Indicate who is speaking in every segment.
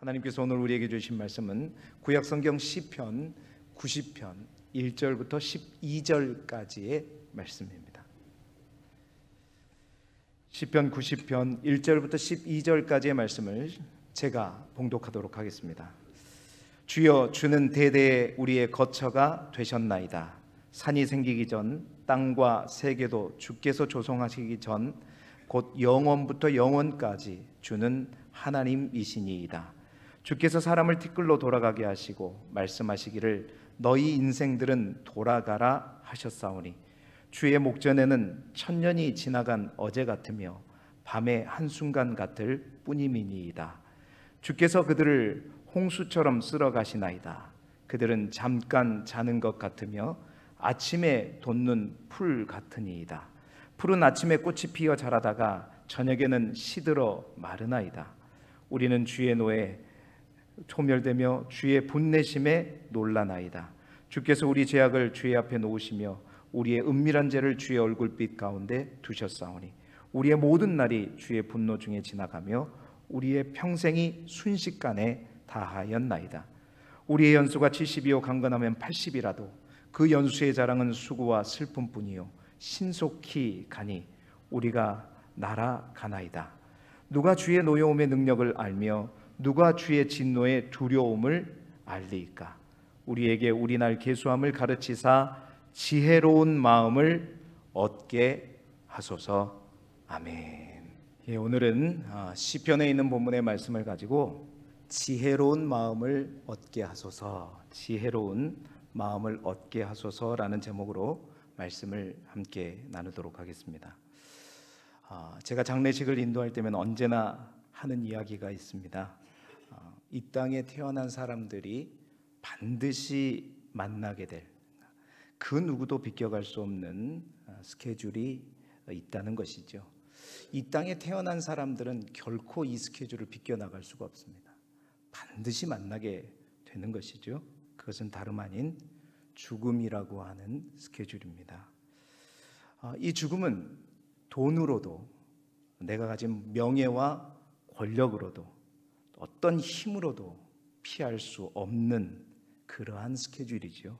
Speaker 1: 하나님께서 오늘 우리에게 주신 말씀은 구약성경 시편 90편 1절부터 12절까지의 말씀입니다. 시편 90편 1절부터 12절까지의 말씀을 제가 봉독하도록 하겠습니다. 주여, 주는 대대에 우리의 거처가 되셨나이다. 산이 생기기 전, 땅과 세계도 주께서 조성하시기 전, 곧 영원부터 영원까지 주는 하나님이시니이다. 주께서 사람을 티끌로 돌아가게 하시고 말씀하시기를 너희 인생들은 돌아가라 하셨사오니, 주의 목전에는 천년이 지나간 어제 같으며 밤의 한순간 같을 뿐임이니이다. 주께서 그들을 홍수처럼 쓸어 가시나이다. 그들은 잠깐 자는 것 같으며 아침에 돋는 풀 같으니이다. 풀은 아침에 꽃이 피어 자라다가 저녁에는 시들어 마르나이다. 우리는 주의 노에 소멸되며 주의 분내심에 놀라나이다. 주께서 우리 죄악을 주의 앞에 놓으시며 우리의 은밀한 죄를 주의 얼굴빛 가운데 두셨사오니, 우리의 모든 날이 주의 분노 중에 지나가며 우리의 평생이 순식간에 다하였나이다. 우리의 연수가 70이요 강건하면 80이라도 그 연수의 자랑은 수고와 슬픔뿐이요 신속히 가니 우리가 날아가나이다. 누가 주의 노여움의 능력을 알며 누가 주의 진노의 두려움을 알리이까? 우리에게 우리날 계수함을 가르치사 지혜로운 마음을 얻게 하소서. 아멘. 오늘은 시편에 있는 본문의 말씀을 가지고 지혜로운 마음을 얻게 하소서, 지혜로운 마음을 얻게 하소서라는 제목으로 말씀을 함께 나누도록 하겠습니다. 제가 장례식을 인도할 때면 언제나 하는 이야기가 있습니다. 이 땅에 태어난 사람들이 반드시 만나게 될, 그 누구도 비껴갈 수 없는 스케줄이 있다는 것이죠. 이 땅에 태어난 사람들은 결코 이 스케줄을 비껴나갈 수가 없습니다. 반드시 만나게 되는 것이죠. 그것은 다름 아닌 죽음이라고 하는 스케줄입니다. 이 죽음은 돈으로도, 내가 가진 명예와 권력으로도, 어떤 힘으로도 피할 수 없는 그러한 스케줄이죠.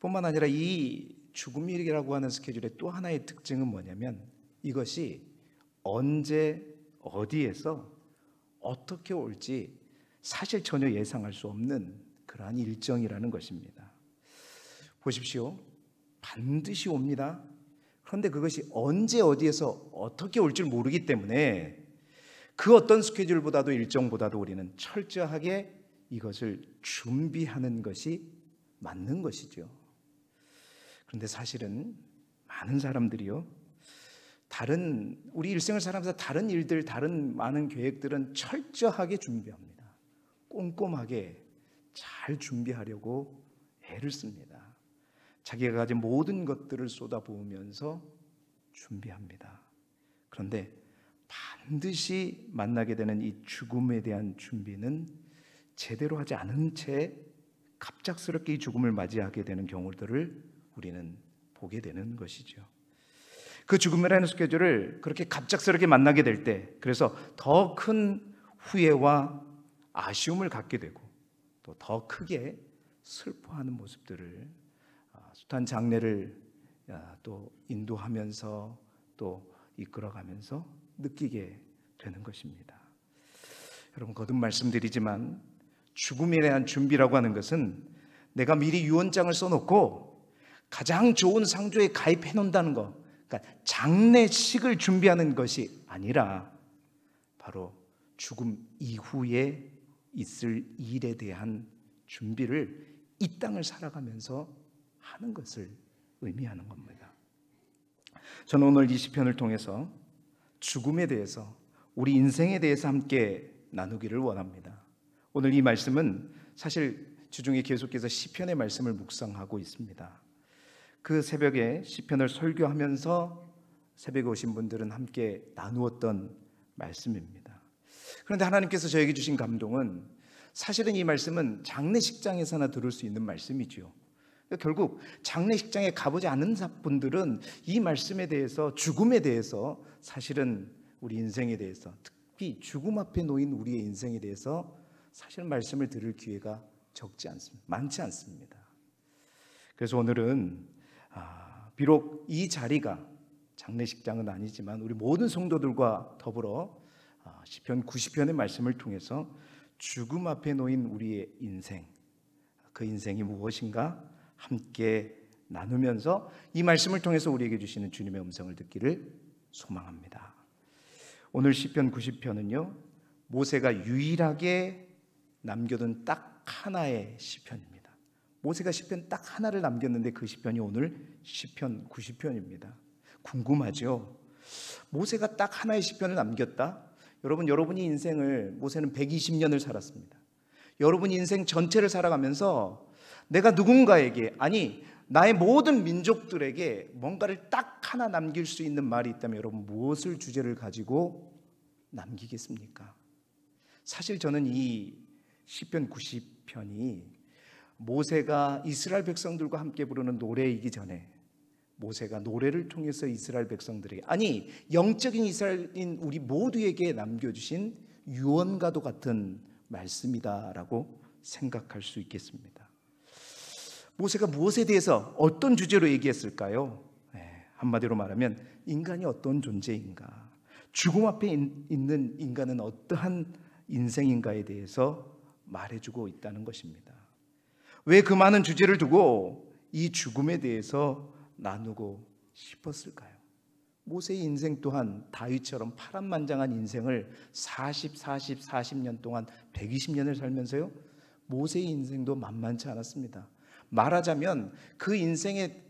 Speaker 1: 뿐만 아니라 이 죽음이라고 하는 스케줄의 또 하나의 특징은 뭐냐면, 이것이 언제 어디에서 어떻게 올지 사실 전혀 예상할 수 없는 그러한 일정이라는 것입니다. 보십시오. 반드시 옵니다. 그런데 그것이 언제 어디에서 어떻게 올 줄 모르기 때문에 그 어떤 스케줄보다도 일정보다도 우리는 철저하게 이것을 준비하는 것이 맞는 것이죠. 그런데 사실은 많은 사람들이요, 우리 일생을 살아가면서 다른 일들, 다른 많은 계획들은 철저하게 준비합니다. 꼼꼼하게 잘 준비하려고 애를 씁니다. 자기가 가진 모든 것들을 쏟아부으면서 준비합니다. 그런데 반드시 만나게 되는 이 죽음에 대한 준비는 제대로 하지 않은 채 갑작스럽게 이 죽음을 맞이하게 되는 경우들을 우리는 보게 되는 것이죠. 그 죽음이라는 스케줄을 그렇게 갑작스럽게 만나게 될 때, 그래서 더 큰 후회와 아쉬움을 갖게 되고 또 더 크게 슬퍼하는 모습들을 숱한 장례를 또 인도하면서 또 이끌어가면서 느끼게 되는 것입니다. 여러분, 거듭 말씀드리지만 죽음에 대한 준비라고 하는 것은 내가 미리 유언장을 써놓고 가장 좋은 상조에 가입해 놓는다는 것, 그러니까 장례식을 준비하는 것이 아니라 바로 죽음 이후에 있을 일에 대한 준비를 이 땅을 살아가면서 하는 것을 의미하는 겁니다. 저는 오늘 이 시편을 통해서 죽음에 대해서, 우리 인생에 대해서 함께 나누기를 원합니다. 오늘 이 말씀은 사실 주중에 계속해서 시편의 말씀을 묵상하고 있습니다. 그 새벽에 시편을 설교하면서 새벽에 오신 분들은 함께 나누었던 말씀입니다. 그런데 하나님께서 저에게 주신 감동은, 사실은 이 말씀은 장례식장에서나 들을 수 있는 말씀이죠. 결국 장례식장에 가보지 않은 분들은 이 말씀에 대해서, 죽음에 대해서, 사실은 우리 인생에 대해서, 특히 죽음 앞에 놓인 우리의 인생에 대해서 사실 말씀을 들을 기회가 많지 않습니다. 그래서 오늘은 비록 이 자리가 장례식장은 아니지만 우리 모든 성도들과 더불어 시편 90편의 말씀을 통해서 죽음 앞에 놓인 우리의 인생, 그 인생이 무엇인가 함께 나누면서 이 말씀을 통해서 우리에게 주시는 주님의 음성을 듣기를 소망합니다. 오늘 시편 90편은요, 모세가 유일하게 남겨둔 딱 하나의 시편입니다. 모세가 시편 딱 하나를 남겼는데 그 시편이 오늘 시편 90편입니다. 궁금하죠? 모세가 딱 하나의 시편을 남겼다? 여러분이 인생을, 모세는 120년을 살았습니다. 여러분이 인생 전체를 살아가면서 내가 누군가에게, 아니 나의 모든 민족들에게 뭔가를 딱 하나 남길 수 있는 말이 있다면 여러분 무엇을 주제를 가지고 남기겠습니까? 사실 저는 이 시편 90편이 모세가 이스라엘 백성들과 함께 부르는 노래이기 전에 모세가 노래를 통해서 이스라엘 백성들에게, 아니 영적인 이스라엘인 우리 모두에게 남겨주신 유언과도 같은 말씀이다라고 생각할 수 있겠습니다. 모세가 무엇에 대해서 어떤 주제로 얘기했을까요? 한마디로 말하면 인간이 어떤 존재인가, 죽음 앞에 있는 인간은 어떠한 인생인가에 대해서 말해주고 있다는 것입니다. 왜 그 많은 주제를 두고 이 죽음에 대해서 나누고 싶었을까요? 모세의 인생 또한 다윗처럼 파란만장한 인생을 40년 동안 120년을 살면서요, 모세의 인생도 만만치 않았습니다. 말하자면 그 인생에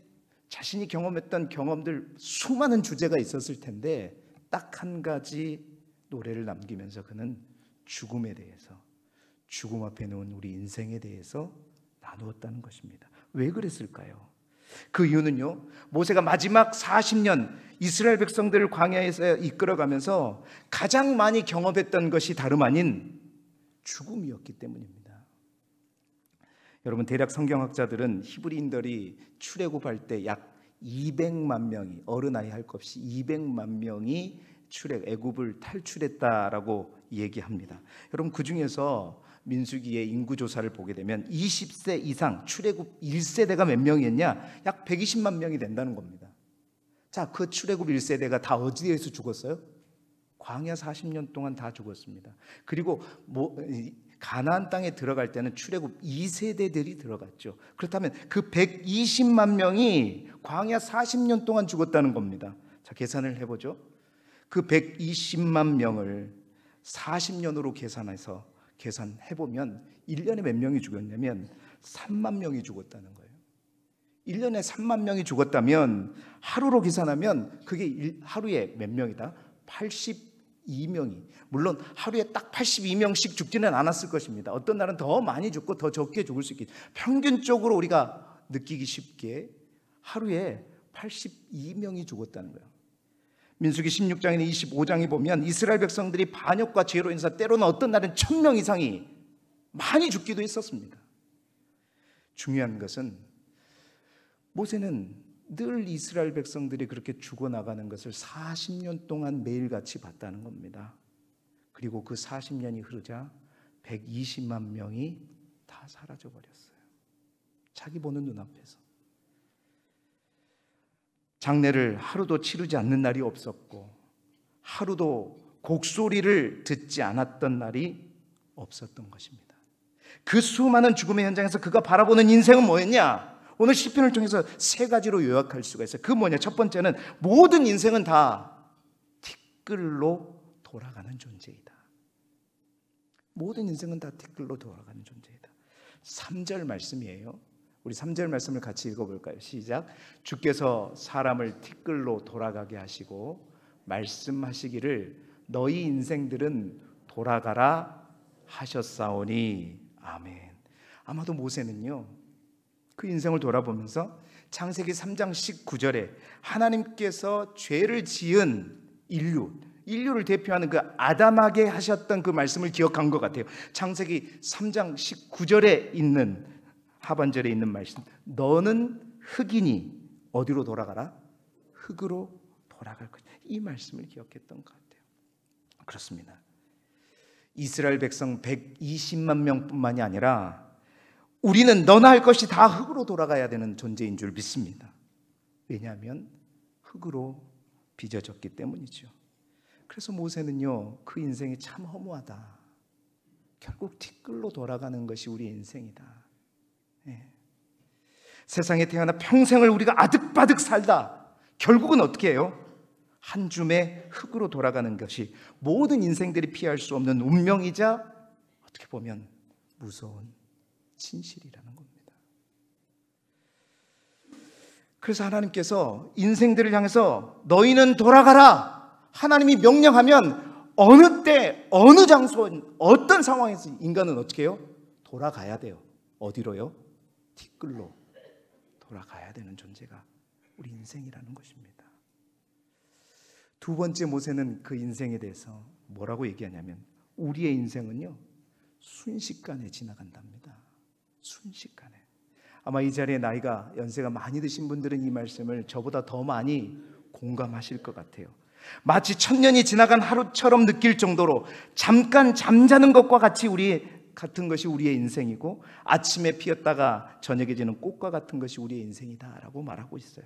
Speaker 1: 자신이 경험했던 경험들 수많은 주제가 있었을 텐데 딱 한 가지 노래를 남기면서 그는 죽음에 대해서, 죽음 앞에 놓은 우리 인생에 대해서 나누었다는 것입니다. 왜 그랬을까요? 그 이유는요, 모세가 마지막 40년 이스라엘 백성들을 광야에서 이끌어가면서 가장 많이 경험했던 것이 다름 아닌 죽음이었기 때문입니다. 여러분, 대략 성경학자들은 히브리인들이 출애굽할 때 약 200만 명이, 어른아이 할 것 없이 200만 명이 애굽을 탈출했다라고 얘기합니다. 여러분, 그 중에서 민수기의 인구조사를 보게 되면 20세 이상 출애굽 1세대가 몇 명이었냐? 약 120만 명이 된다는 겁니다. 자, 그 출애굽 1세대가 다 어디에서 죽었어요? 광야 40년 동안 다 죽었습니다. 그리고 가나안 땅에 들어갈 때는 출애굽 2세대들이 들어갔죠. 그렇다면 그 120만 명이 광야 40년 동안 죽었다는 겁니다. 자, 계산을 해보죠. 그 120만 명을 40년으로 계산해보면 1년에 몇 명이 죽었냐면 3만 명이 죽었다는 거예요. 1년에 3만 명이 죽었다면 하루로 계산하면 그게 하루에 몇 명이다? 82명이. 물론 하루에 딱 82명씩 죽지는 않았을 것입니다. 어떤 날은 더 많이 죽고 더 적게 죽을 수 있겠죠. 평균적으로 우리가 느끼기 쉽게 하루에 82명이 죽었다는 거예요. 민수기 16장이나 25장에 보면 이스라엘 백성들이 반역과 죄로 인해서 때로는 어떤 날은 1000명 이상이 많이 죽기도 했었습니다. 중요한 것은 모세는 늘 이스라엘 백성들이 그렇게 죽어나가는 것을 40년 동안 매일같이 봤다는 겁니다. 그리고 그 40년이 흐르자 120만 명이 다 사라져버렸어요. 자기 보는 눈앞에서. 장례를 하루도 치르지 않는 날이 없었고 하루도 곡소리를 듣지 않았던 날이 없었던 것입니다. 그 수많은 죽음의 현장에서 그가 바라보는 인생은 뭐였냐? 오늘 시편을 통해서 세 가지로 요약할 수가 있어요. 그 뭐냐? 첫 번째는 모든 인생은 다 티끌로 돌아가는 존재이다. 모든 인생은 다 티끌로 돌아가는 존재이다. 3절 말씀이에요. 우리 3절 말씀을 같이 읽어볼까요? 시작. 주께서 사람을 티끌로 돌아가게 하시고 말씀하시기를 너희 인생들은 돌아가라 하셨사오니 아멘. 아마도 모세는요, 그 인생을 돌아보면서 창세기 3장 19절에 하나님께서 죄를 지은 인류를 대표하는 그 아담에게 하셨던 그 말씀을 기억한 것 같아요. 창세기 3장 19절에 있는 하반절에 있는 말씀, 너는 흙이니 어디로 돌아가라? 흙으로 돌아갈 것이다. 이 말씀을 기억했던 것 같아요. 그렇습니다. 이스라엘 백성 120만 명뿐만이 아니라 우리는 너나 할 것이 다 흙으로 돌아가야 되는 존재인 줄 믿습니다. 왜냐하면 흙으로 빚어졌기 때문이죠. 그래서 모세는요, 그 인생이 참 허무하다. 결국 티끌로 돌아가는 것이 우리의 인생이다. 예. 세상에 태어나 평생을 우리가 아득바득 살다 결국은 어떻게 해요? 한 줌의 흙으로 돌아가는 것이 모든 인생들이 피할 수 없는 운명이자 어떻게 보면 무서운 진실이라는 겁니다. 그래서 하나님께서 인생들을 향해서 너희는 돌아가라, 하나님이 명령하면 어느 때, 어느 장소, 어떤 상황에서 인간은 어떻게 해요? 돌아가야 돼요. 어디로요? 티끌로 돌아가야 되는 존재가 우리 인생이라는 것입니다. 두 번째 모세는 그 인생에 대해서 뭐라고 얘기하냐면 우리의 인생은요, 순식간에 지나간답니다. 순식간에. 아마 이 자리에 나이가 연세가 많이 드신 분들은 이 말씀을 저보다 더 많이 공감하실 것 같아요. 마치 천년이 지나간 하루처럼 느낄 정도로 잠깐 잠자는 것과 같은 것이 우리의 인생이고, 아침에 피었다가 저녁에 지는 꽃과 같은 것이 우리의 인생이다라고 말하고 있어요.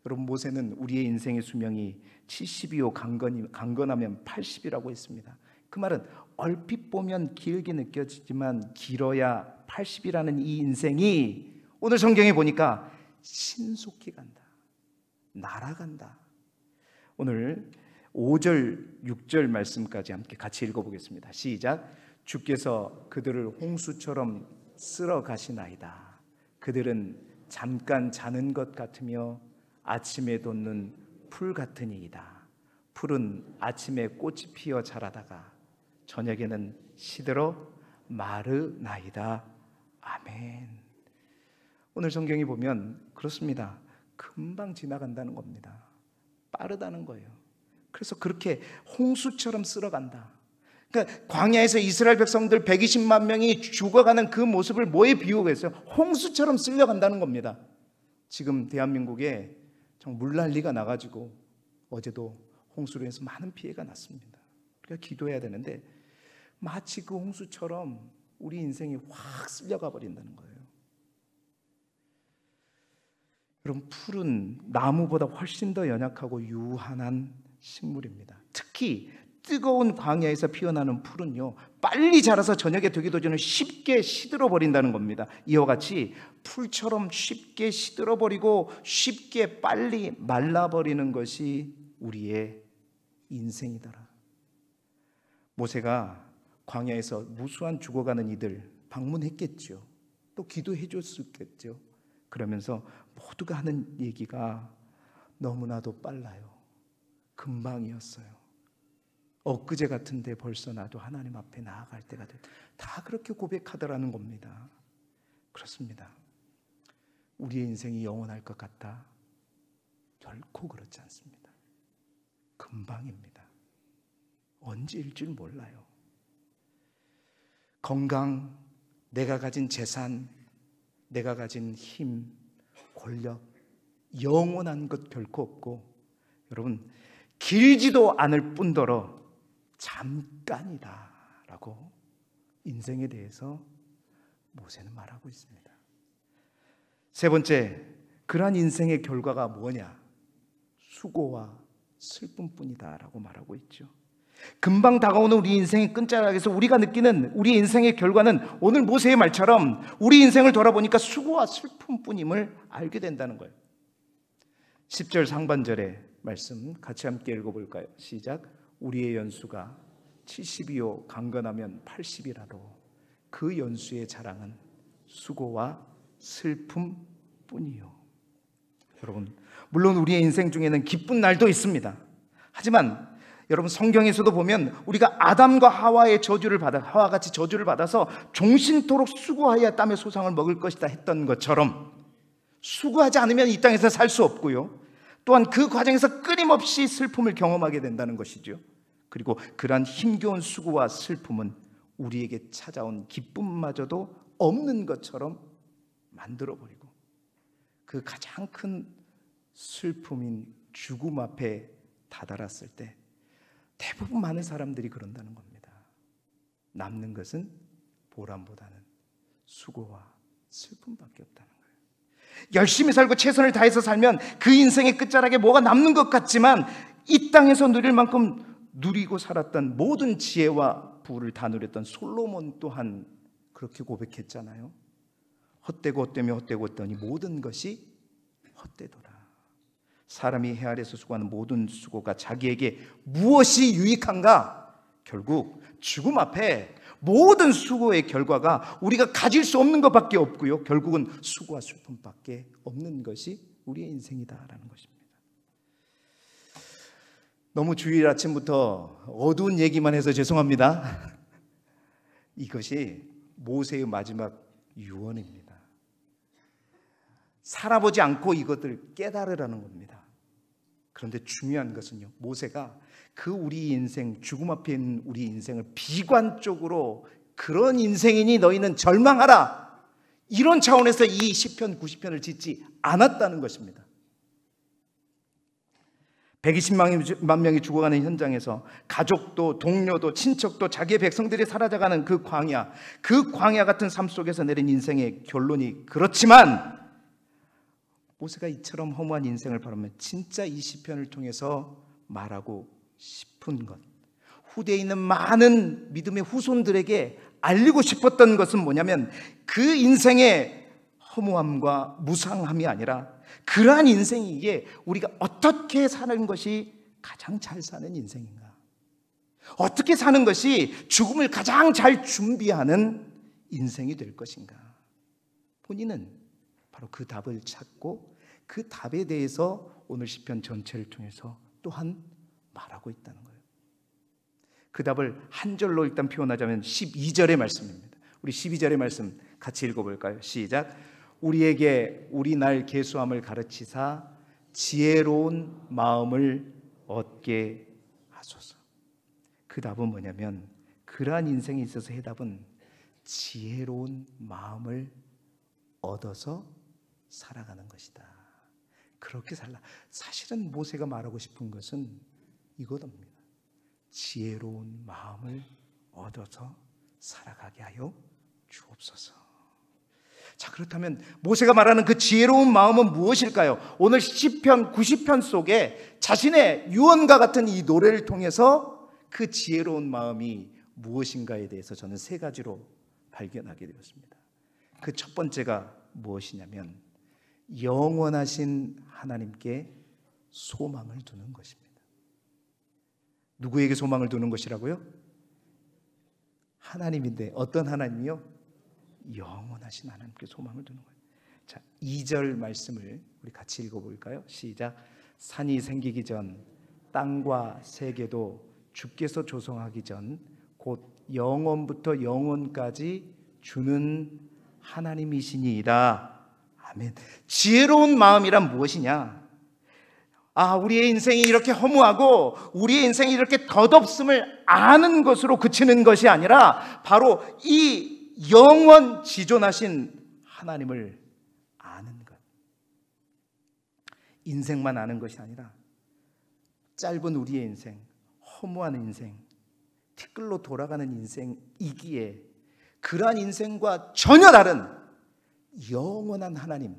Speaker 1: 여러분, 모세는 우리의 인생의 수명이 70이요 강건하면 80이라고 했습니다. 그 말은 얼핏 보면 길게 느껴지지만 길어야 80이라는 이 인생이 오늘 성경에 보니까 신속히 간다, 날아간다. 오늘 5절, 6절 말씀까지 함께 같이 읽어보겠습니다. 시작. 주께서 그들을 홍수처럼 쓸어 가시나이다. 그들은 잠깐 자는 것 같으며 아침에 돋는 풀 같으니이다. 풀은 아침에 꽃이 피어 자라다가 저녁에는 시들어 마르나이다. 아멘. 오늘 성경이 보면 그렇습니다. 금방 지나간다는 겁니다. 빠르다는 거예요. 그래서 그렇게 홍수처럼 쓸어간다. 그러니까 광야에서 이스라엘 백성들 120만 명이 죽어가는 그 모습을 뭐에 비유했어요? 홍수처럼 쓸려간다는 겁니다. 지금 대한민국에 물난리가 나가지고 어제도 홍수로 해서 많은 피해가 났습니다. 우리가 기도해야 되는데 마치 그 홍수처럼 우리 인생이 확 쓸려가 버린다는 거예요. 여러분, 풀은 나무보다 훨씬 더 연약하고 유한한 식물입니다. 특히 뜨거운 광야에서 피어나는 풀은요, 빨리 자라서 저녁에 되기도 전에 쉽게 시들어 버린다는 겁니다. 이와 같이 풀처럼 쉽게 시들어 버리고 쉽게 빨리 말라버리는 것이 우리의 인생이더라. 모세가 광야에서 무수한 죽어가는 이들 방문했겠죠. 또 기도해 줬었겠죠. 그러면서 모두가 하는 얘기가 너무나도 빨라요. 금방이었어요. 엊그제 같은데 벌써 나도 하나님 앞에 나아갈 때가 됐다. 다 그렇게 고백하더라는 겁니다. 그렇습니다. 우리의 인생이 영원할 것 같다? 결코 그렇지 않습니다. 금방입니다. 언제일 줄 몰라요. 건강, 내가 가진 재산, 내가 가진 힘, 권력, 영원한 것 결코 없고, 여러분, 길지도 않을 뿐더러 잠깐이다 라고 인생에 대해서 모세는 말하고 있습니다. 세 번째, 그러한 인생의 결과가 뭐냐? 수고와 슬픔뿐이다 라고 말하고 있죠. 금방 다가오는 우리 인생의 끈자락에서 우리가 느끼는 우리 인생의 결과는 오늘 모세의 말처럼 우리 인생을 돌아보니까 수고와 슬픔뿐임을 알게 된다는 거예요. 10절 상반절의 말씀 같이 함께 읽어볼까요? 시작. 우리의 연수가 70이요 강건하면 80이라도 그 연수의 자랑은 수고와 슬픔뿐이요. 여러분, 물론 우리의 인생 중에는 기쁜 날도 있습니다. 하지만 여러분, 성경에서도 보면 우리가 아담과 하와의 저주를 받아, 하와같이 저주를 받아서 종신토록 수고하여 땀의 소상을 먹을 것이다 했던 것처럼 수고하지 않으면 이 땅에서 살 수 없고요, 또한 그 과정에서 끊임없이 슬픔을 경험하게 된다는 것이죠. 그리고 그러한 힘겨운 수고와 슬픔은 우리에게 찾아온 기쁨마저도 없는 것처럼 만들어버리고, 그 가장 큰 슬픔인 죽음 앞에 다다랐을 때 대부분 많은 사람들이 그런다는 겁니다. 남는 것은 보람보다는 수고와 슬픔밖에 없다는 거예요. 열심히 살고 최선을 다해서 살면 그 인생의 끝자락에 뭐가 남는 것 같지만 이 땅에서 누릴 만큼 누리고 살았던 모든 지혜와 부를 다 누렸던 솔로몬 또한 그렇게 고백했잖아요. 헛되고 헛되며 헛되고 헛되니 모든 것이 헛되더라. 사람이 해 아래서 수고하는 모든 수고가 자기에게 무엇이 유익한가? 결국 죽음 앞에 모든 수고의 결과가 우리가 가질 수 없는 것밖에 없고요, 결국은 수고와 슬픔밖에 없는 것이 우리의 인생이다라는 것입니다. 너무 주일 아침부터 어두운 얘기만 해서 죄송합니다. 이것이 모세의 마지막 유언입니다. 살아보지 않고 이것을 깨달으라는 겁니다. 그런데 중요한 것은요, 모세가 그 우리 인생, 죽음 앞에 있는 우리 인생을 비관적으로 그런 인생이니 너희는 절망하라, 이런 차원에서 이 시편 90편을 짓지 않았다는 것입니다. 120만 명이 죽어가는 현장에서 가족도 동료도 친척도 자기의 백성들이 사라져가는 그 광야 같은 삶 속에서 내린 인생의 결론이 그렇지만, 모세가 이처럼 허무한 인생을 바라면 진짜 이 시편을 통해서 말하고 싶은 것, 후대에 있는 많은 믿음의 후손들에게 알리고 싶었던 것은 뭐냐면, 그 인생의 허무함과 무상함이 아니라 그러한 인생이기에 우리가 어떻게 사는 것이 가장 잘 사는 인생인가, 어떻게 사는 것이 죽음을 가장 잘 준비하는 인생이 될 것인가. 본인은 바로 그 답을 찾고 그 답에 대해서 오늘 시편 전체를 통해서 또한 말하고 있다는 거예요. 그 답을 한 절로 일단 표현하자면 12절의 말씀입니다. 우리 12절의 말씀 같이 읽어볼까요? 시작. 우리에게 우리 날 계수함을 가르치사 지혜로운 마음을 얻게 하소서. 그 답은 뭐냐면, 그러한 인생에 있어서 해답은 지혜로운 마음을 얻어서 살아가는 것이다. 그렇게 살라. 사실은 모세가 말하고 싶은 것은 이거답니다. 지혜로운 마음을 얻어서 살아가게 하여 주옵소서. 자, 그렇다면 모세가 말하는 그 지혜로운 마음은 무엇일까요? 오늘 시편 90편 속에 자신의 유언과 같은 이 노래를 통해서 그 지혜로운 마음이 무엇인가에 대해서 저는 세 가지로 발견하게 되었습니다. 그 첫 번째가 무엇이냐면, 영원하신 하나님께 소망을 두는 것입니다. 누구에게 소망을 두는 것이라고요? 하나님인데, 어떤 하나님이요? 영원하신 하나님께 소망을 두는 거예요. 자, 2절 말씀을 우리 같이 읽어볼까요? 시작. 산이 생기기 전 땅과 세계도 주께서 조성하기 전 곧 영원부터 영원까지 주는 하나님이시니이다. 아멘. 지혜로운 마음이란 무엇이냐? 우리의 인생이 이렇게 허무하고 우리의 인생이 이렇게 덧없음을 아는 것으로 그치는 것이 아니라 바로 이 영원 지존하신 하나님을 아는 것. 인생만 아는 것이 아니라 짧은 우리의 인생, 허무한 인생, 티끌로 돌아가는 인생이기에 그러한 인생과 전혀 다른 영원한 하나님,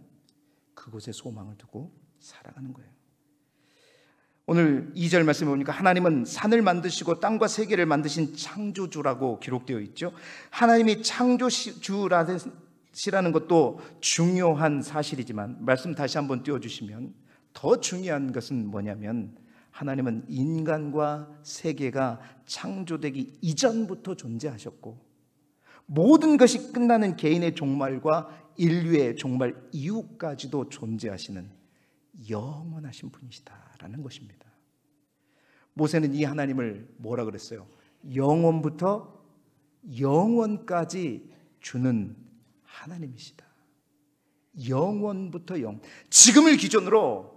Speaker 1: 그곳에 소망을 두고 살아가는 거예요. 오늘 2절 말씀에 보니까 하나님은 산을 만드시고 땅과 세계를 만드신 창조주라고 기록되어 있죠. 하나님이 창조주라는 것도 중요한 사실이지만, 말씀 다시 한번 띄워주시면 더 중요한 것은 뭐냐면, 하나님은 인간과 세계가 창조되기 이전부터 존재하셨고, 모든 것이 끝나는 개인의 종말과 인류의 종말 이후까지도 존재하시는 영원하신 분이시다라는 것입니다. 모세는 이 하나님을 뭐라 그랬어요? 영원부터 영원까지 주는 하나님이시다. 영원부터 영원, 지금을 기준으로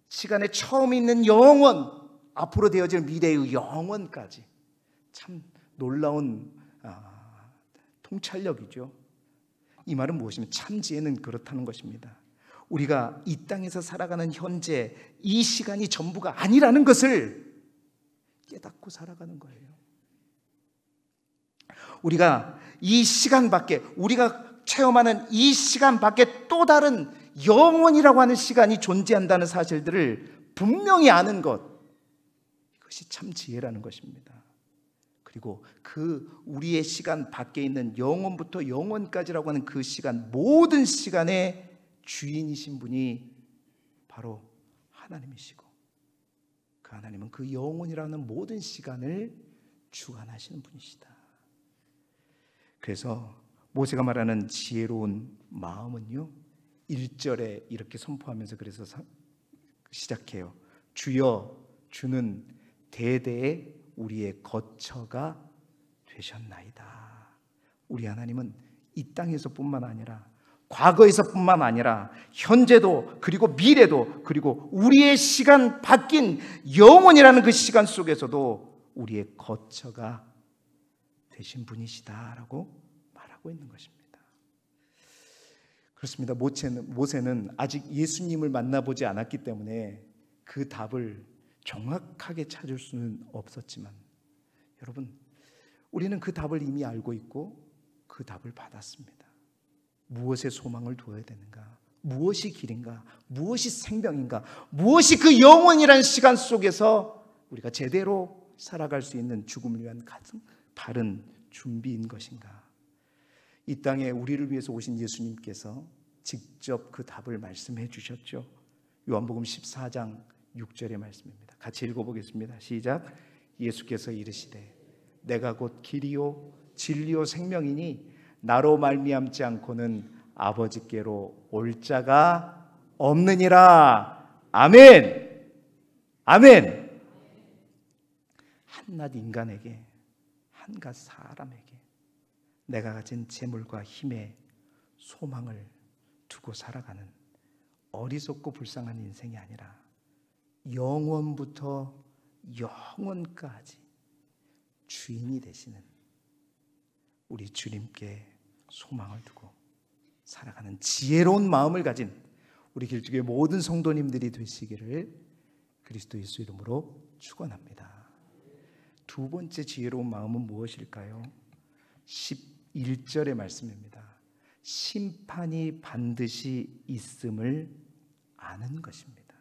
Speaker 1: 시간에 처음 있는 영원, 앞으로 되어질 미래의 영원까지. 참 놀라운 통찰력이죠. 이 말은 무엇이냐면, 참지혜는 그렇다는 것입니다. 우리가 이 땅에서 살아가는 현재 이 시간이 전부가 아니라는 것을 깨닫고 살아가는 거예요. 우리가 이 시간 밖에, 우리가 체험하는 이 시간 밖에 또 다른 영원이라고 하는 시간이 존재한다는 사실들을 분명히 아는 것, 이것이 참 지혜라는 것입니다. 그리고 그 우리의 시간 밖에 있는 영원부터 영원까지라고 하는 그 시간, 모든 시간의 주인이신 분이 바로 하나님이시고, 그 하나님은 그 영원이라는 모든 시간을 주관하시는 분이시다. 그래서 모세가 말하는 지혜로운 마음은요, 1절에 이렇게 선포하면서 그래서 시작해요. 주여, 주는 대대에 우리의 거처가 되셨나이다. 우리 하나님은 이 땅에서뿐만 아니라 과거에서뿐만 아니라 현재도, 그리고 미래도, 그리고 우리의 시간 바뀐 영원이라는 그 시간 속에서도 우리의 거처가 되신 분이시다라고 말하고 있는 것입니다. 그렇습니다. 모세는 아직 예수님을 만나보지 않았기 때문에 그 답을 정확하게 찾을 수는 없었지만, 여러분, 우리는 그 답을 이미 알고 있고 그 답을 받았습니다. 무엇에 소망을 두어야 되는가? 무엇이 길인가? 무엇이 생명인가? 무엇이 그 영원이라는 시간 속에서 우리가 제대로 살아갈 수 있는 죽음을 위한 가장 바른 준비인 것인가? 이 땅에 우리를 위해서 오신 예수님께서 직접 그 답을 말씀해 주셨죠. 요한복음 14장 6절의 말씀입니다. 같이 읽어보겠습니다. 시작. 예수께서 이르시되 내가 곧 길이요 진리요 생명이니 나로 말미암지 않고는 아버지께로 올 자가 없느니라. 아멘. 아멘. 한낱 인간에게, 한낱 사람에게 내가 가진 재물과 힘에 소망을 두고 살아가는 어리석고 불쌍한 인생이 아니라 영원부터 영원까지 주인이 되시는 우리 주님께 소망을 두고 살아가는 지혜로운 마음을 가진 우리 길쭉의 모든 성도님들이 되시기를 그리스도 예수 이름으로 축원합니다. 두 번째 지혜로운 마음은 무엇일까요? 11절의 말씀입니다. 심판이 반드시 있음을 아는 것입니다.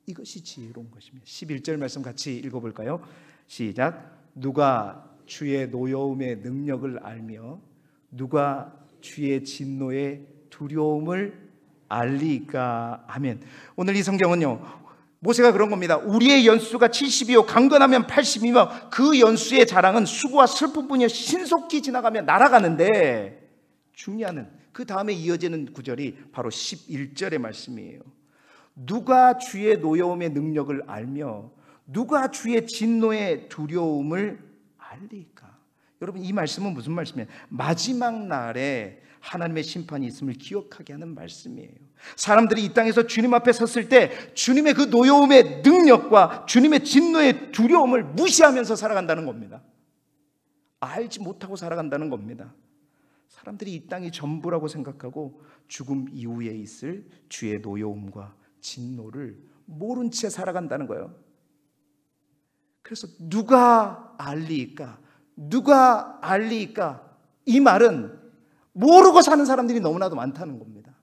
Speaker 1: 이것이 지혜로운 것입니다. 11절 말씀 같이 읽어볼까요? 시작. 누가 주의 노여움의 능력을 알며 누가 주의 진노의 두려움을 알리까 하면, 오늘 이 성경은요, 모세가 그런 겁니다. 우리의 연수가 70이요 강건하면 80이며 그 연수의 자랑은 수고와 슬픔뿐이요 신속히 지나가며 날아가는데, 중요한 그 다음에 이어지는 구절이 바로 11절의 말씀이에요. 누가 주의 노여움의 능력을 알며 누가 주의 진노의 두려움을 알리까? 여러분, 이 말씀은 무슨 말씀이에요? 마지막 날에 하나님의 심판이 있음을 기억하게 하는 말씀이에요. 사람들이 이 땅에서 주님 앞에 섰을 때 주님의 그 노여움의 능력과 주님의 진노의 두려움을 무시하면서 살아간다는 겁니다. 알지 못하고 살아간다는 겁니다. 사람들이 이 땅이 전부라고 생각하고 죽음 이후에 있을 주의 노여움과 진노를 모른 채 살아간다는 거예요. 그래서 누가 알리까? 누가 알리까? 이 말은 모르고 사는 사람들이 너무나도 많다는 겁니다.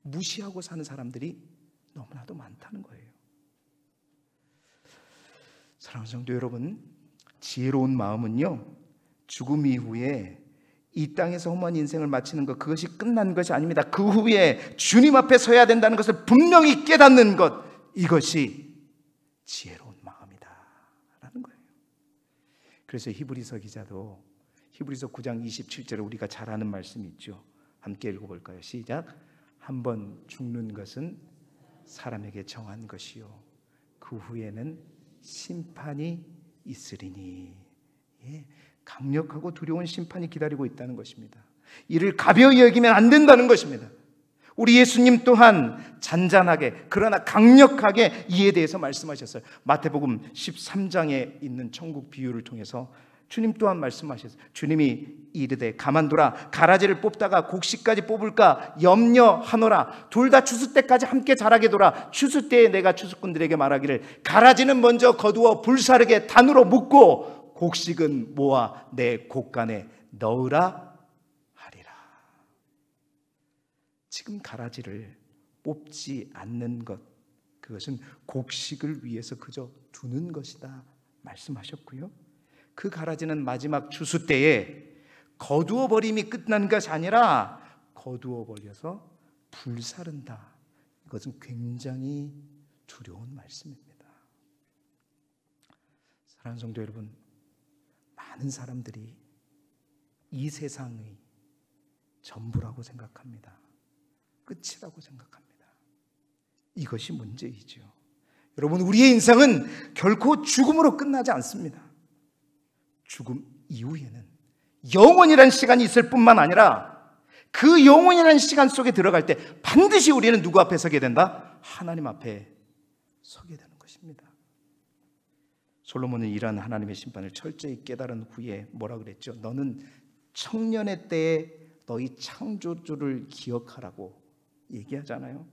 Speaker 1: 무시하고 사는 사람들이 너무나도 많다는 거예요. 사랑하는 성도 여러분, 지혜로운 마음은요, 죽음 이후에 이 땅에서 험한 인생을 마치는 것, 그것이 끝난 것이 아닙니다. 그 후에 주님 앞에 서야 된다는 것을 분명히 깨닫는 것, 이것이 지혜로운 마음이다 라는 거예요. 그래서 히브리서 기자도 히브리서 9장 27절에 우리가 잘 아는 말씀이 있죠. 함께 읽어볼까요? 시작. 한번 죽는 것은 사람에게 정한 것이요 그 후에는 심판이 있으리니. 예, 강력하고 두려운 심판이 기다리고 있다는 것입니다. 이를 가벼이 여기면 안 된다는 것입니다. 우리 예수님 또한 잔잔하게 그러나 강력하게 이에 대해서 말씀하셨어요. 마태복음 13장에 있는 천국 비유를 통해서 주님 또한 말씀하셨어요. 주님이 이르되 가만두라. 가라지를 뽑다가 곡식까지 뽑을까 염려하노라. 둘 다 추수 때까지 함께 자라게 둬라. 추수 때에 내가 추수꾼들에게 말하기를 가라지는 먼저 거두어 불사르게 단으로 묶고 곡식은 모아 내 곡간에 넣으라 하리라. 지금 가라지를 뽑지 않는 것, 그것은 곡식을 위해서 그저 두는 것이다 말씀하셨고요. 그 가라지는 마지막 추수 때에 거두어 버림이 끝난 것이 아니라 거두어 버려서 불사른다. 이것은 굉장히 두려운 말씀입니다. 사랑하는 성도 여러분, 많은 사람들이 이 세상의 전부라고 생각합니다. 끝이라고 생각합니다. 이것이 문제이죠. 여러분, 우리의 인생은 결코 죽음으로 끝나지 않습니다. 죽음 이후에는 영원이라는 시간이 있을 뿐만 아니라 그 영원이라는 시간 속에 들어갈 때 반드시 우리는 누구 앞에 서게 된다? 하나님 앞에 서게 되는 것입니다. 솔로몬은 이러한 하나님의 심판을 철저히 깨달은 후에 뭐라 그랬죠? 너는 청년의 때에 너희 창조주를 기억하라고 얘기하잖아요.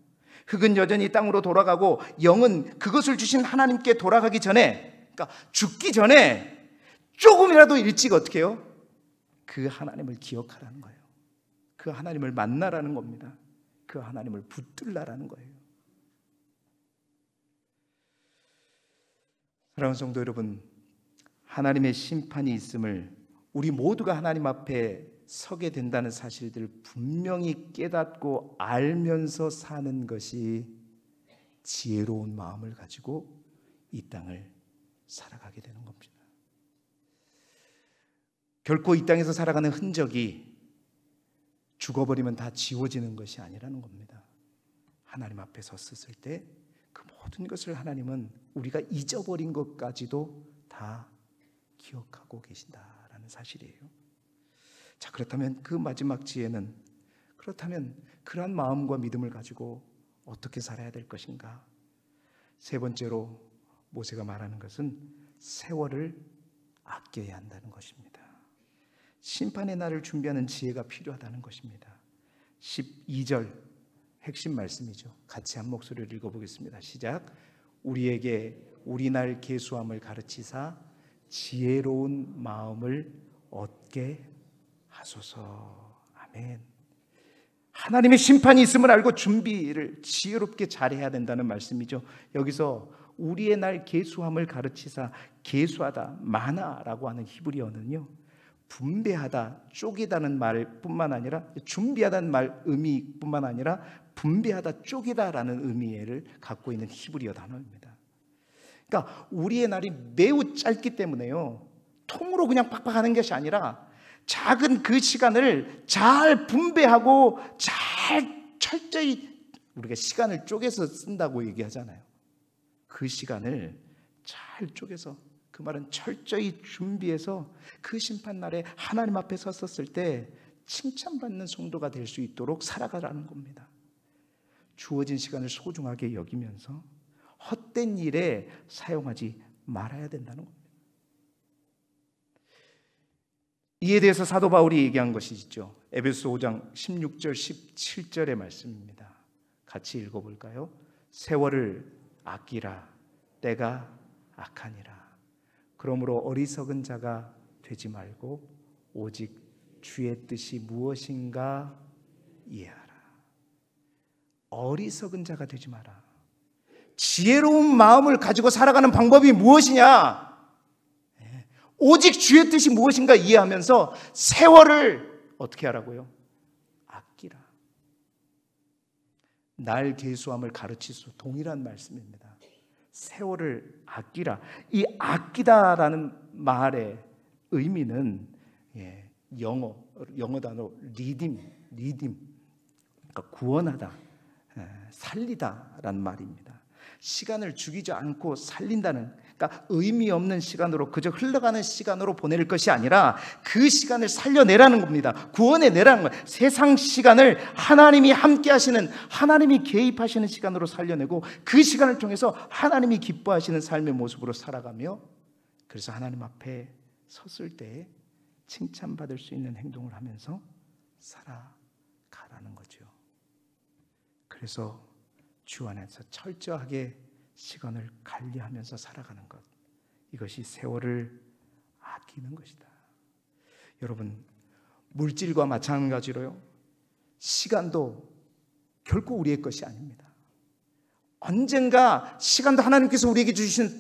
Speaker 1: 흙은 여전히 땅으로 돌아가고 영은 그것을 주신 하나님께 돌아가기 전에, 그러니까 죽기 전에 조금이라도 일찍 어떻게 해요? 그 하나님을 기억하라는 거예요. 그 하나님을 만나라는 겁니다. 그 하나님을 붙들라라는 거예요. 사랑하는 성도 여러분, 하나님의 심판이 있음을, 우리 모두가 하나님 앞에 서게 된다는 사실들을 분명히 깨닫고 알면서 사는 것이 지혜로운 마음을 가지고 이 땅을 살아가게 되는 겁니다. 결코 이 땅에서 살아가는 흔적이 죽어버리면 다 지워지는 것이 아니라는 겁니다. 하나님 앞에 섰을 때 그 모든 것을 하나님은 우리가 잊어버린 것까지도 다 기억하고 계신다라는 사실이에요. 자, 그렇다면 그 마지막 지혜는, 그렇다면 그러한 마음과 믿음을 가지고 어떻게 살아야 될 것인가? 세 번째로 모세가 말하는 것은 세월을 아껴야 한다는 것입니다. 심판의 날을 준비하는 지혜가 필요하다는 것입니다. 12절 핵심 말씀이죠. 같이 한 목소리를 읽어보겠습니다. 시작. 우리에게 우리 날 계수함을 가르치사 지혜로운 마음을 얻게 하소서. 아멘. 하나님의 심판이 있음을 알고 준비를 지혜롭게 잘해야 된다는 말씀이죠. 여기서 우리의 날 계수함을 가르치사, 계수하다, 마나라고 하는 히브리어는요, 분배하다, 쪼개다는 말뿐만 아니라, 준비하다는 말 의미뿐만 아니라 분배하다, 쪼개다라는 의미를 갖고 있는 히브리어 단어입니다. 그러니까 우리의 날이 매우 짧기 때문에요, 통으로 그냥 팍팍 하는 것이 아니라 작은 그 시간을 잘 분배하고 잘 철저히 우리가 시간을 쪼개서 쓴다고 얘기하잖아요. 그 시간을 잘 쪼개서, 그 말은 철저히 준비해서 그 심판날에 하나님 앞에 섰을 때 칭찬받는 성도가 될 수 있도록 살아가라는 겁니다. 주어진 시간을 소중하게 여기면서 헛된 일에 사용하지 말아야 된다는 겁니다. 이에 대해서 사도 바울이 얘기한 것이 있죠. 에베소 5장 16절 17절의 말씀입니다. 같이 읽어볼까요? 세월을 아끼라, 때가 악하니라. 그러므로 어리석은 자가 되지 말고 오직 주의 뜻이 무엇인가 이해하라. 어리석은 자가 되지 마라. 지혜로운 마음을 가지고 살아가는 방법이 무엇이냐? 오직 주의 뜻이 무엇인가 이해하면서 세월을 어떻게 하라고요? 아끼라. 날 계수함을 가르치수, 동일한 말씀입니다. 세월을 아끼라. 이 아끼다라는 말의 의미는 영어 단어 리딤, 그러니까 구원하다, 살리다라는 말입니다. 시간을 죽이지 않고 살린다는, 그러니까 의미 없는 시간으로, 그저 흘러가는 시간으로 보낼 것이 아니라 그 시간을 살려내라는 겁니다. 구원해내라는 거예요. 세상 시간을 하나님이 함께 하시는, 하나님이 개입하시는 시간으로 살려내고 그 시간을 통해서 하나님이 기뻐하시는 삶의 모습으로 살아가며, 그래서 하나님 앞에 섰을 때 칭찬받을 수 있는 행동을 하면서 살아가라는 거죠. 그래서 주 안에서 철저하게 시간을 관리하면서 살아가는 것, 이것이 세월을 아끼는 것이다. 여러분, 물질과 마찬가지로요, 시간도 결코 우리의 것이 아닙니다. 언젠가 시간도 하나님께서 우리에게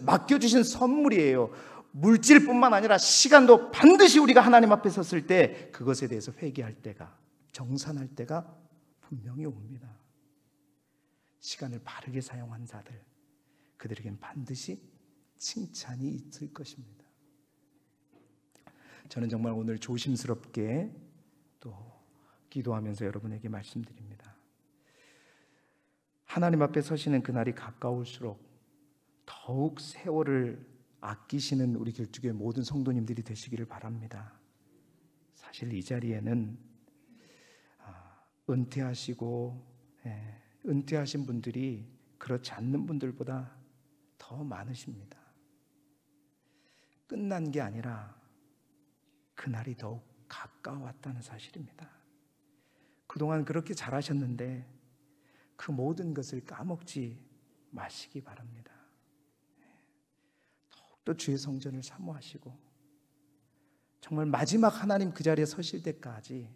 Speaker 1: 맡겨주신 선물이에요. 물질뿐만 아니라 시간도 반드시 우리가 하나님 앞에 섰을 때 그것에 대해서 회개할 때가, 정산할 때가 분명히 옵니다. 시간을 바르게 사용한 자들, 그들에겐 반드시 칭찬이 있을 것입니다. 저는 정말 오늘 조심스럽게 또 기도하면서 여러분에게 말씀드립니다. 하나님 앞에 서시는 그날이 가까울수록 더욱 세월을 아끼시는 우리 길쭉의 모든 성도님들이 되시기를 바랍니다. 사실 이 자리에는 은퇴하신 분들이 그렇지 않는 분들보다 더 많으십니다. 끝난 게 아니라 그날이 더욱 가까워왔다는 사실입니다. 그동안 그렇게 잘하셨는데 그 모든 것을 까먹지 마시기 바랍니다. 더욱더 주의 성전을 사모하시고 정말 마지막 하나님 그 자리에 서실 때까지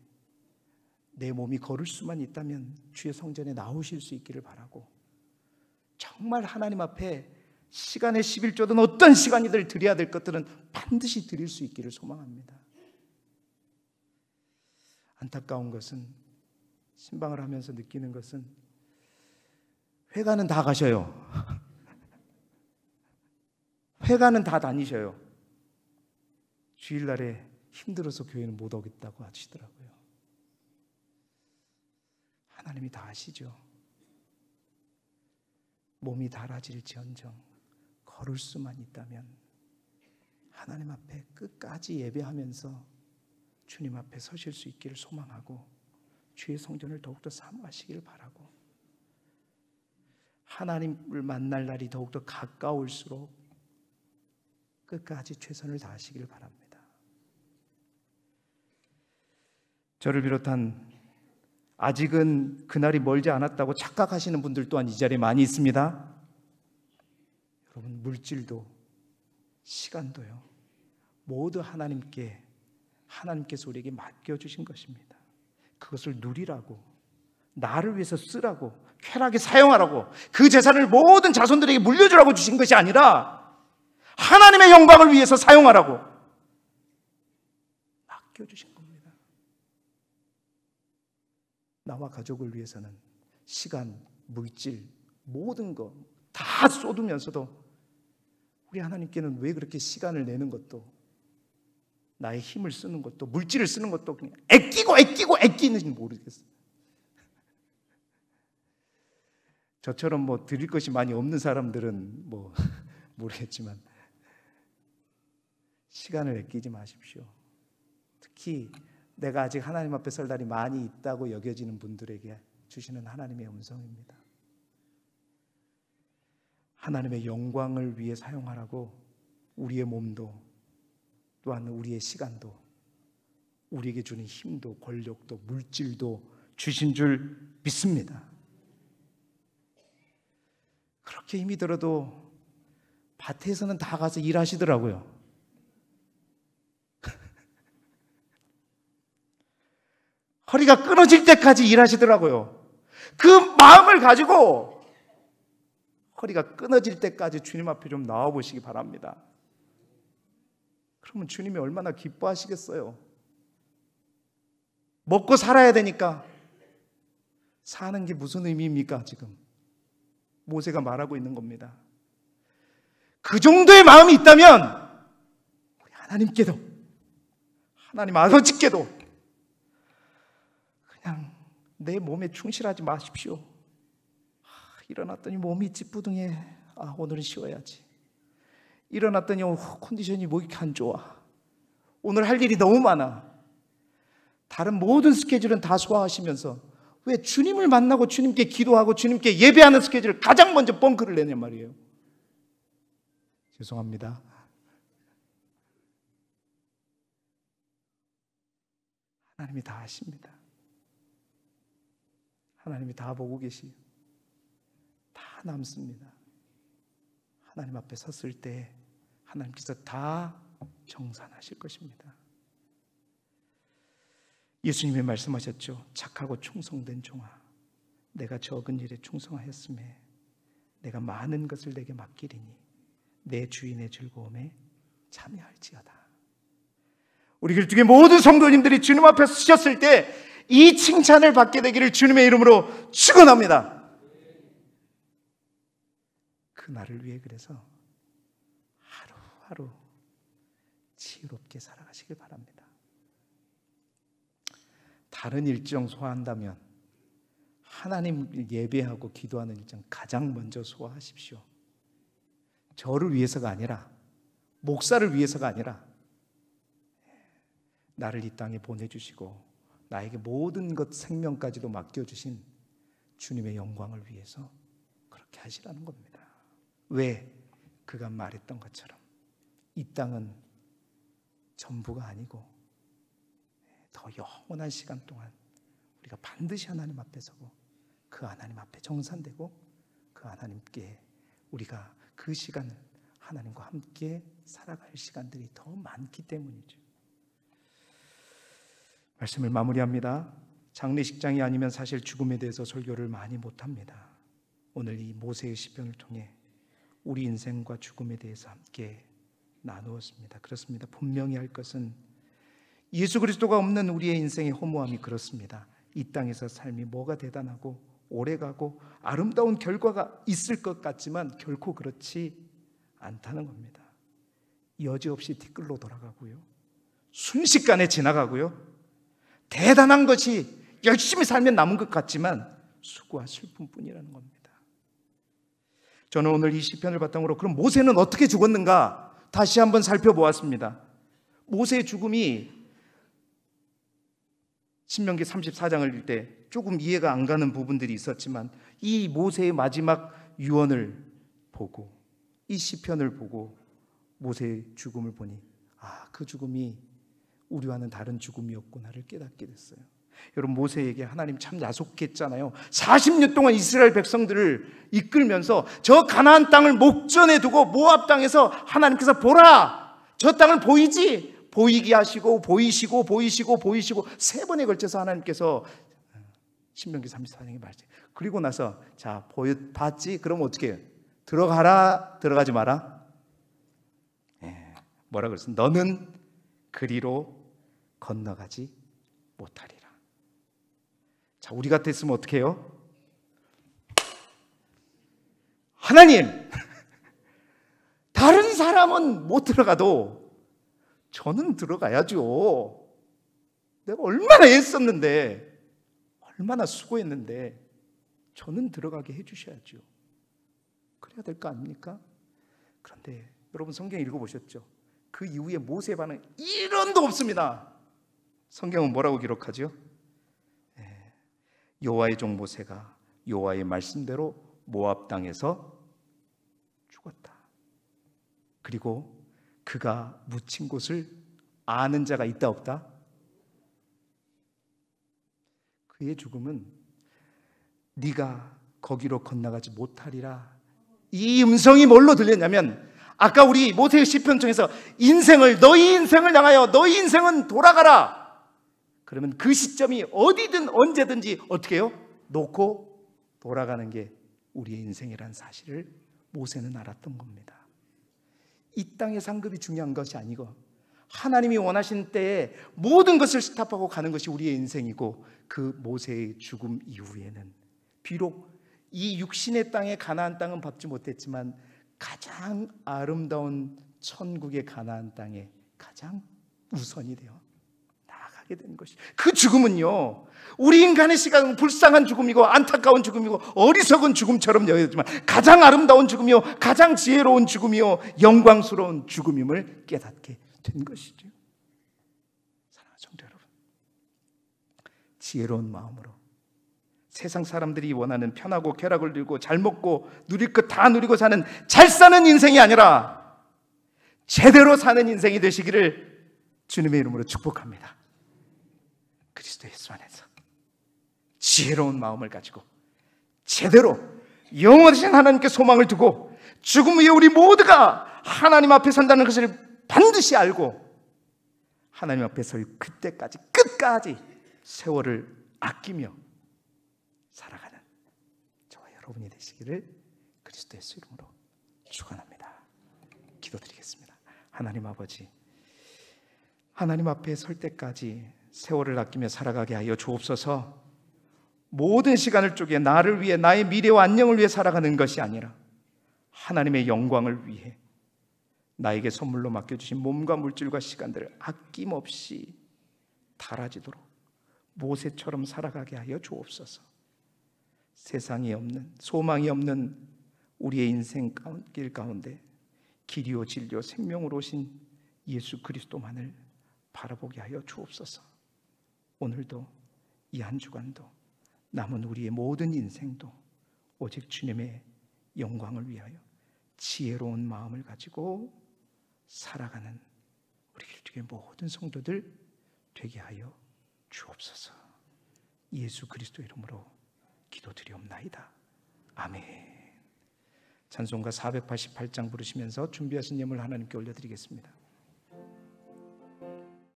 Speaker 1: 내 몸이 걸을 수만 있다면 주의 성전에 나오실 수 있기를 바라고, 정말 하나님 앞에 시간의 11조든 어떤 시간이들 드려야 될 것들은 반드시 드릴 수 있기를 소망합니다. 안타까운 것은, 신방을 하면서 느끼는 것은, 회가는 다 가셔요. 회가는 다 다니셔요. 주일날에 힘들어서 교회는 못 오겠다고 하시더라고요. 하나님이 다 아시죠. 몸이 닳아질지언정 걸을 수만 있다면 하나님 앞에 끝까지 예배하면서 주님 앞에 서실 수 있기를 소망하고, 주의 성전을 더욱더 사모하시기를 바라고, 하나님을 만날 날이 더욱더 가까울수록 끝까지 최선을 다하시기를 바랍니다. 저를 비롯한 아직은 그날이 멀지 않았다고 착각하시는 분들 또한 이 자리에 많이 있습니다. 여러분, 물질도 시간도요, 모두 하나님께서 우리에게 맡겨주신 것입니다. 그것을 누리라고, 나를 위해서 쓰라고, 쾌락에 사용하라고, 그 재산을 모든 자손들에게 물려주라고 주신 것이 아니라 하나님의 영광을 위해서 사용하라고 맡겨주신 겁니다. 나와 가족을 위해서는 시간, 물질, 모든 것 다 쏟으면서도 우리 하나님께는 왜 그렇게 시간을 내는 것도, 나의 힘을 쓰는 것도, 물질을 쓰는 것도 그냥 애끼는지 모르겠어요. 저처럼 드릴 것이 많이 없는 사람들은 모르겠지만 시간을 아끼지 마십시오. 특히 내가 아직 하나님 앞에 설 날이 많이 있다고 여겨지는 분들에게 주시는 하나님의 음성입니다. 하나님의 영광을 위해 사용하라고 우리의 몸도, 또한 우리의 시간도, 우리에게 주는 힘도, 권력도, 물질도 주신 줄 믿습니다. 그렇게 힘이 들어도 밭에서는 다 가서 일하시더라고요. 허리가 끊어질 때까지 일하시더라고요. 그 마음을 가지고 허리가 끊어질 때까지 주님 앞에 좀 나와 보시기 바랍니다. 그러면 주님이 얼마나 기뻐하시겠어요. 먹고 살아야 되니까. 사는 게 무슨 의미입니까? 지금 모세가 말하고 있는 겁니다. 그 정도의 마음이 있다면 우리 하나님께도, 하나님 아버지께도 그냥 내 몸에 충실하지 마십시오. 일어났더니 몸이 찌뿌둥해. 오늘은 쉬어야지. 일어났더니 컨디션이 뭐 이렇게 안 좋아. 오늘 할 일이 너무 많아. 다른 모든 스케줄은 다 소화하시면서 왜 주님을 만나고 주님께 기도하고 주님께 예배하는 스케줄을 가장 먼저 뻥크를 내냔 말이에요. 죄송합니다. 하나님이 다 아십니다. 하나님이 다 보고 계시요. 다 남습니다. 하나님 앞에 섰을 때 하나님께서 다 정산하실 것입니다. 예수님이 말씀하셨죠. 착하고 충성된 종아, 내가 적은 일에 충성하였음에 내가 많은 것을 내게 맡기리니 내 주인의 즐거움에 참여할지어다. 우리 길쭉의 모든 성도님들이 주님 앞에 서셨을 때 이 칭찬을 받게 되기를 주님의 이름으로 축원합니다. 그 날을 위해 그래서 하루하루 지혜롭게 살아가시길 바랍니다. 다른 일정 소화한다면 하나님 예배하고 기도하는 일정 가장 먼저 소화하십시오. 저를 위해서가 아니라, 목사를 위해서가 아니라 나를 이 땅에 보내주시고 나에게 모든 것 생명까지도 맡겨주신 주님의 영광을 위해서 그렇게 하시라는 겁니다. 왜? 그가 말했던 것처럼 이 땅은 전부가 아니고 더 영원한 시간 동안 우리가 반드시 하나님 앞에 서고 그 하나님 앞에 정산되고 그 하나님께 우리가 그 시간을 하나님과 함께 살아갈 시간들이 더 많기 때문이죠. 말씀을 마무리합니다. 장례식장이 아니면 사실 죽음에 대해서 설교를 많이 못합니다. 오늘 이 모세의 시편을 통해 우리 인생과 죽음에 대해서 함께 나누었습니다. 그렇습니다. 분명히 할 것은 예수 그리스도가 없는 우리의 인생의 허무함이 그렇습니다. 이 땅에서 삶이 뭐가 대단하고 오래가고 아름다운 결과가 있을 것 같지만 결코 그렇지 않다는 겁니다. 여지없이 뒤끌로 돌아가고요, 순식간에 지나가고요, 대단한 것이 열심히 살면 남은 것 같지만 수고와 슬픔뿐이라는 겁니다. 저는 오늘 이 시편을 바탕으로 그럼 모세는 어떻게 죽었는가 다시 한번 살펴보았습니다. 모세의 죽음이 신명기 34장을 읽을 때 조금 이해가 안 가는 부분들이 있었지만 이 모세의 마지막 유언을 보고 이 시편을 보고 모세의 죽음을 보니 그 죽음이 우리와는 다른 죽음이었구나를 깨닫게 됐어요. 여러분, 모세에게 하나님 참 야속했잖아요. 40년 동안 이스라엘 백성들을 이끌면서 저 가나안 땅을 목전에 두고 모압 땅에서 하나님께서 보라, 저 땅을 보이게 하시고 보이시고 세 번에 걸쳐서 하나님께서 신명기 34장에 말씀. 그리고 나서 자, 봤지? 그럼 어떻게 해요? 들어가라, 들어가지 마라? 뭐라 그랬어? 너는 그리로 건너가지 못하리라. 자, 우리 같았으면 어떻게 해요? 하나님, 다른 사람은 못 들어가도 저는 들어가야죠. 내가 얼마나 애썼는데, 얼마나 수고했는데 저는 들어가게 해주셔야죠. 그래야 될 거 아닙니까? 그런데 여러분, 성경 읽어보셨죠? 그 이후에 모세의 반응 1원도 없습니다. 성경은 뭐라고 기록하죠? 여호와의 종 모세가 여호와의 말씀대로 모압 땅에서 죽었다. 그리고 그가 묻힌 곳을 아는 자가 있다 없다? 그의 죽음은 네가 거기로 건너가지 못하리라. 이 음성이 뭘로 들렸냐면 아까 우리 모세의 시편 중에서 너희 인생을 향하여 너희 인생은 돌아가라. 그러면 그 시점이 어디든 언제든지 어떻게 해요? 놓고 돌아가는 게 우리의 인생이라는 사실을 모세는 알았던 겁니다. 이 땅의 상급이 중요한 것이 아니고 하나님이 원하신 때에 모든 것을 스탑하고 가는 것이 우리의 인생이고, 그 모세의 죽음 이후에는 비록 이 육신의 땅의 가나안 땅은 밟지 못했지만 가장 아름다운 천국의 가나안 땅에 가장 우선이 되어 나아가게 된 것이, 그 죽음은요, 우리 인간의 시각은 불쌍한 죽음이고 안타까운 죽음이고 어리석은 죽음처럼 여겨지만 가장 아름다운 죽음이요, 가장 지혜로운 죽음이요, 영광스러운 죽음임을 깨닫게 된 것이죠. 사랑하는 성도 여러분, 지혜로운 마음으로 세상 사람들이 원하는 편하고 쾌락을 누리고 잘 먹고 누릴 것 다 누리고 사는 잘 사는 인생이 아니라 제대로 사는 인생이 되시기를 주님의 이름으로 축복합니다. 그리스도 예수 안에서 지혜로운 마음을 가지고 제대로 영원하신 하나님께 소망을 두고 죽음 위에 우리 모두가 하나님 앞에 산다는 것을 반드시 알고 하나님 앞에 설 그때까지 끝까지 세월을 아끼며 살아가는 저와 여러분이 되시기를 그리스도 예수 이름으로 축원합니다. 기도드리겠습니다. 하나님 아버지, 하나님 앞에 설 때까지 세월을 아끼며 살아가게 하여 주옵소서. 모든 시간을 쪼개 나를 위해, 나의 미래와 안녕을 위해 살아가는 것이 아니라 하나님의 영광을 위해 나에게 선물로 맡겨주신 몸과 물질과 시간들을 아낌없이 닳아지도록 모세처럼 살아가게 하여 주옵소서. 세상이 없는, 소망이 없는 우리의 인생 길 가운데 길이요 진리요 생명으로 오신 예수 그리스도만을 바라보게 하여 주옵소서. 오늘도 이 한 주간도 남은 우리의 모든 인생도 오직 주님의 영광을 위하여 지혜로운 마음을 가지고 살아가는 우리 길쭉의 모든 성도들 되게 하여 주옵소서. 예수 그리스도 이름으로 기도드리옵나이다. 아멘. 찬송가 488장 부르시면서 준비하신 예물 하나님께 올려드리겠습니다.